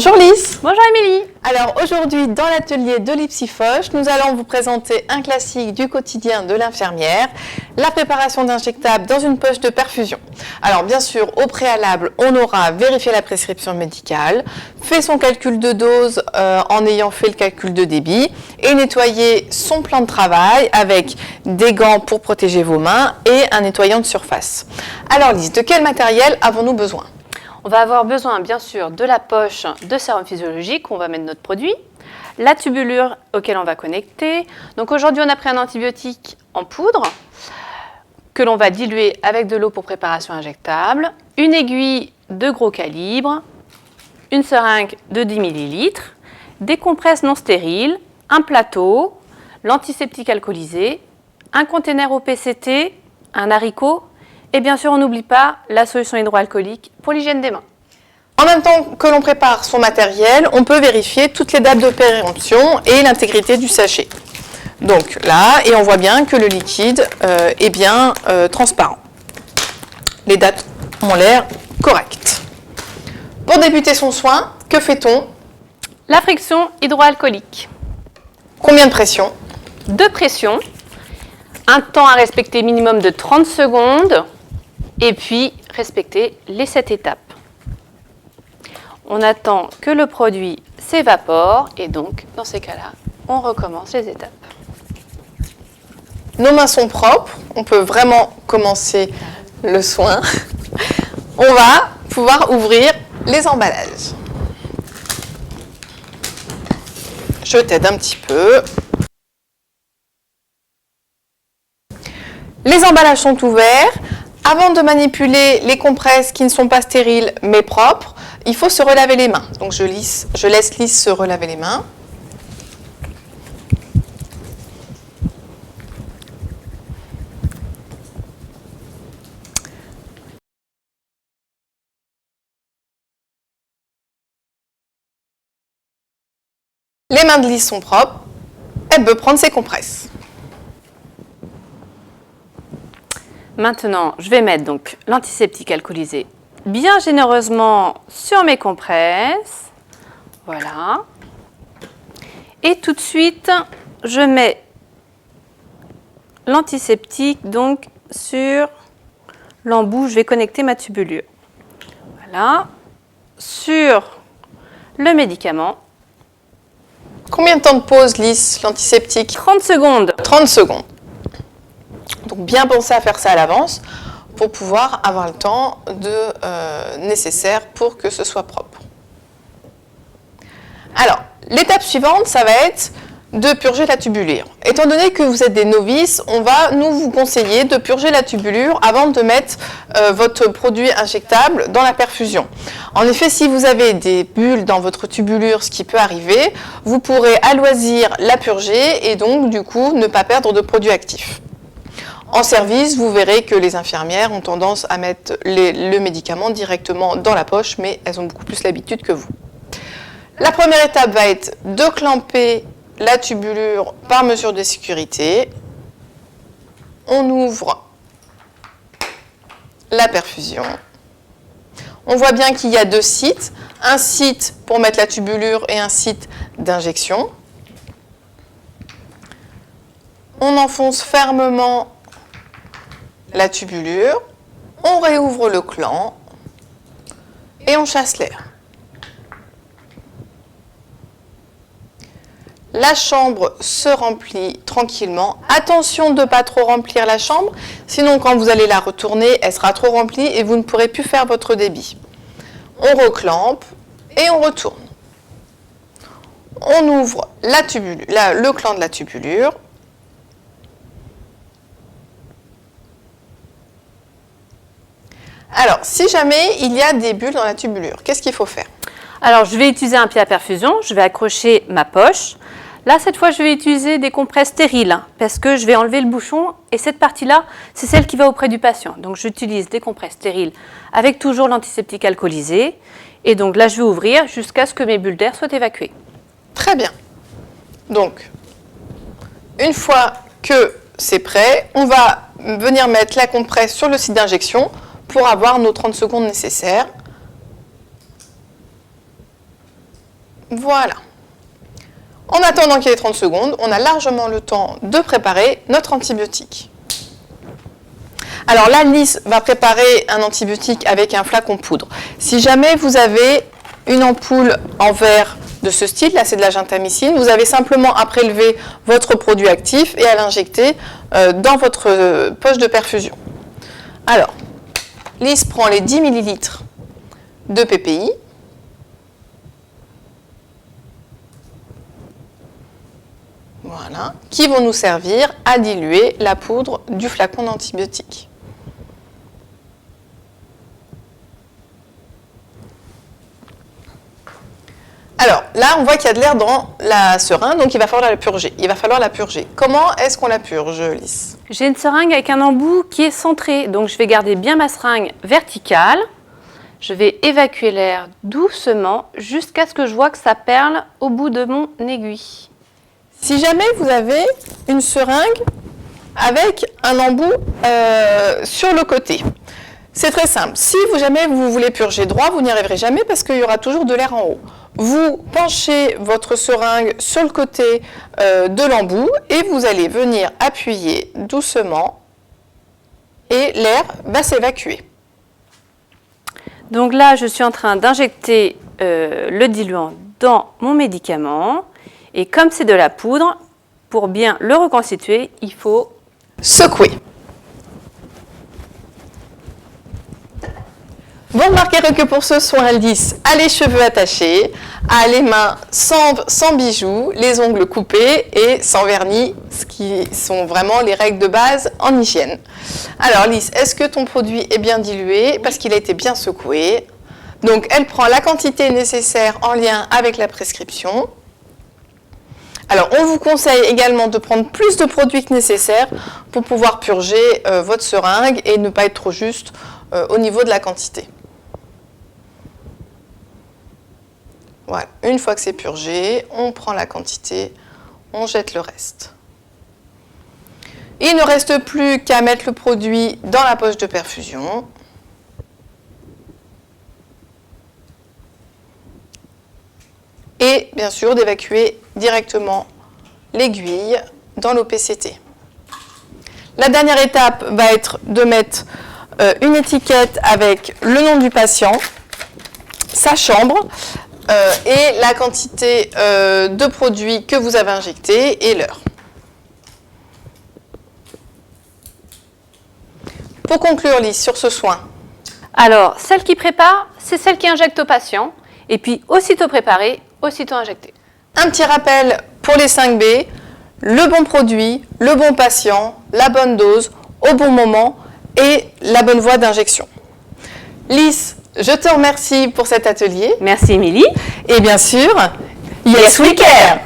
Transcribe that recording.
Bonjour Lys. Bonjour Émilie. Alors aujourd'hui dans l'atelier de l'Ipsifoche, nous allons vous présenter un classique du quotidien de l'infirmière, la préparation d'injectables dans une poche de perfusion. Alors bien sûr au préalable on aura vérifié la prescription médicale, fait son calcul de dose en ayant fait le calcul de débit et nettoyé son plan de travail avec des gants pour protéger vos mains et un nettoyant de surface. Alors Lys, de quel matériel avons-nous besoin ? On va avoir besoin bien sûr de la poche de sérum physiologique où on va mettre notre produit, la tubulure auquel on va connecter. Donc aujourd'hui on a pris un antibiotique en poudre que l'on va diluer avec de l'eau pour préparation injectable, une aiguille de gros calibre, une seringue de 10 ml, des compresses non stériles, un plateau, l'antiseptique alcoolisé, un conteneur au PCT, un haricot. Et bien sûr, on n'oublie pas la solution hydroalcoolique pour l'hygiène des mains. En même temps que l'on prépare son matériel, on peut vérifier toutes les dates de péremption et l'intégrité du sachet. Donc là, et on voit bien que le liquide est bien transparent. Les dates ont l'air correctes. Pour débuter son soin, que fait-on? La friction hydroalcoolique. Combien de pression? 2 pressions. Un temps à respecter minimum de 30 secondes. Et puis, respecter les 7 étapes. On attend que le produit s'évapore et donc, dans ces cas-là, on recommence les étapes. Nos mains sont propres, on peut vraiment commencer le soin. On va pouvoir ouvrir les emballages. Je t'aide un petit peu. Les emballages sont ouverts. Avant de manipuler les compresses qui ne sont pas stériles mais propres, il faut se relaver les mains. Donc je laisse Lys se relaver les mains. Les mains de Lys sont propres. Elle peut prendre ses compresses. Maintenant, je vais mettre donc l'antiseptique alcoolisé bien généreusement sur mes compresses. Voilà. Et tout de suite, je mets l'antiseptique donc sur l'embout. Je vais connecter ma tubulure. Voilà. Sur le médicament. Combien de temps de pause, Lys, l'antiseptique? 30 secondes. 30 secondes. Donc bien penser à faire ça à l'avance pour pouvoir avoir le temps nécessaire pour que ce soit propre. Alors, l'étape suivante, ça va être de purger la tubulure. Étant donné que vous êtes des novices, on va vous conseiller de purger la tubulure avant de mettre votre produit injectable dans la perfusion. En effet, si vous avez des bulles dans votre tubulure, ce qui peut arriver, vous pourrez à loisir la purger et donc du coup ne pas perdre de produit actif. En service, vous verrez que les infirmières ont tendance à mettre le médicament directement dans la poche, mais elles ont beaucoup plus l'habitude que vous. La première étape va être de clamper la tubulure par mesure de sécurité. On ouvre la perfusion. On voit bien qu'il y a 2 sites, un site pour mettre la tubulure et un site d'injection. On enfonce fermement la tubulure, on réouvre le clan et on chasse l'air. La chambre se remplit tranquillement. Attention de ne pas trop remplir la chambre, sinon quand vous allez la retourner, elle sera trop remplie et vous ne pourrez plus faire votre débit. On reclampe et on retourne. On ouvre le clan de la tubulure. Alors, si jamais il y a des bulles dans la tubulure, qu'est-ce qu'il faut faire? Alors, je vais utiliser un pied à perfusion. Je vais accrocher ma poche. Là, cette fois, je vais utiliser des compresses stériles parce que je vais enlever le bouchon et cette partie-là, c'est celle qui va auprès du patient. Donc, j'utilise des compresses stériles avec toujours l'antiseptique alcoolisé. Et donc là, je vais ouvrir jusqu'à ce que mes bulles d'air soient évacuées. Très bien. Donc, une fois que c'est prêt, on va venir mettre la compresse sur le site d'injection pour avoir nos 30 secondes nécessaires. Voilà. En attendant qu'il y ait 30 secondes, on a largement le temps de préparer notre antibiotique. Alors là, Lys va préparer un antibiotique avec un flacon poudre. Si jamais vous avez une ampoule en verre de ce style, là c'est de la gentamicine, vous avez simplement à prélever votre produit actif et à l'injecter dans votre poche de perfusion. Alors, Lys prend les 10 ml de PPI. Voilà, qui vont nous servir à diluer la poudre du flacon d'antibiotique. Alors là, on voit qu'il y a de l'air dans la seringue, donc il va falloir la purger. Comment est-ce qu'on la purge, Lys? J'ai une seringue avec un embout qui est centré, donc je vais garder bien ma seringue verticale. Je vais évacuer l'air doucement jusqu'à ce que je vois que ça perle au bout de mon aiguille. Si jamais vous avez une seringue avec un embout sur le côté, c'est très simple. Si jamais vous voulez purger droit, vous n'y arriverez jamais parce qu'il y aura toujours de l'air en haut. Vous penchez votre seringue sur le côté de l'embout et vous allez venir appuyer doucement et l'air va s'évacuer. Donc là, je suis en train d'injecter le diluant dans mon médicament. Et comme c'est de la poudre, pour bien le reconstituer, il faut secouer. Vous remarquerez que pour ce soin, Lys a les cheveux attachés, a les mains sans bijoux, les ongles coupés et sans vernis, ce qui sont vraiment les règles de base en hygiène. Alors Lys, est-ce que ton produit est bien dilué? Parce qu'il a été bien secoué. Donc elle prend la quantité nécessaire en lien avec la prescription. Alors, on vous conseille également de prendre plus de produits que nécessaire pour pouvoir purger votre seringue et ne pas être trop juste au niveau de la quantité. Voilà, une fois que c'est purgé, on prend la quantité, on jette le reste. Il ne reste plus qu'à mettre le produit dans la poche de perfusion. Et bien sûr d'évacuer directement l'aiguille dans l'OPCT. La dernière étape va être de mettre une étiquette avec le nom du patient, sa chambre et la quantité de produits que vous avez injecté et l'heure. Pour conclure, Lys, sur ce soin. Alors, celle qui prépare, c'est celle qui injecte au patient. Et puis, aussitôt préparé, aussitôt injecté. Un petit rappel pour les 5B, le bon produit, le bon patient, la bonne dose, au bon moment et la bonne voie d'injection. Lys, je te remercie pour cet atelier. Merci Émilie. Et bien sûr, yes we care!